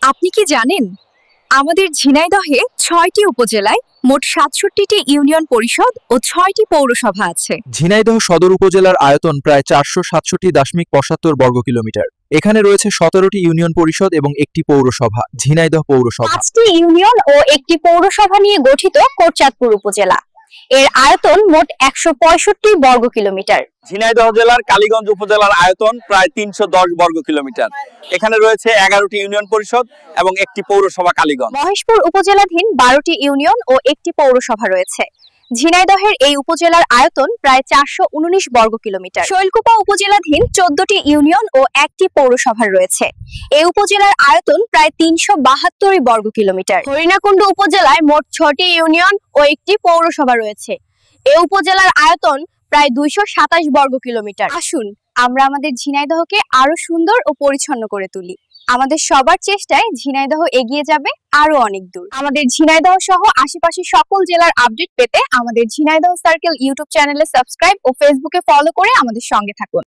আপনি কি জানেন আমাদের ঝিনাইদহে ৬টি উপজেলায় মোট ৬৭টি ইউনিয়ন পরিষদ ও ৬টি পৌরসভা আছে। ঝিনাইদহ সদর উপজেলার আয়তন প্রায় ৪৬৭.৭৫ বর্গ কিলোমিটার। এখানে রয়েছে ১৭টি ইউনিয়ন পরিষদ এবং একটি পৌরসভা, ঝিনাইদহ পৌরসভা। ৫টি ইউনিয়ন ও একটি পৌরসভা নিয়ে গঠিত কোটচাঁদপুর উপজেলা। এর আয়তন মোট ১৬৫ বর্গ কিলোমিটার। ঝিনাইদহ জেলার কালীগঞ্জ উপজেলার আয়তন প্রায় ৩১০ বর্গ কিলোমিটার। এখানে রয়েছে ১১টি ইউনিয়ন পরিষদ এবং একটি পৌরসভা কালীগঞ্জ। মহেশপুর উপজেলাধীন ১২টি ইউনিয়ন ও একটি পৌরসভা রয়েছে। ঝিনাইদহের এই উপজেলার আয়তন প্রায় ৪১৯ বর্গ কিলোমিটার। শৈলকুপা উপজেলাধীন ১৪টি ইউনিয়ন ও একটি পৌরসভা রয়েছে। এই উপজেলার আয়তন প্রায় ৩৭২ বর্গ কিলোমিটার। হরিণাকুণ্ড উপজেলায় মোট ৬টি ইউনিয়ন ও একটি পৌরসভা রয়েছে। এই উপজেলার আয়তন প্রায় ২২৭ বর্গ কিলোমিটার। আসুন আমরা আমাদের ঝিনাইদহকে আরো সুন্দর ও পরিচ্ছন্ন করে তুলি। আমাদের সবার চেষ্টায় ঝিনাইদহ এগিয়ে যাবে আরো অনেক দূর। আমাদের ঝিনাইদহ সহ আশেপাশের সকল জেলার আপডেট পেতে আমাদের ঝিনাইদহ সার্কেল ইউটিউব চ্যানেলে সাবস্ক্রাইব ও ফেসবুকে ফলো করে আমাদের সঙ্গে থাকুন।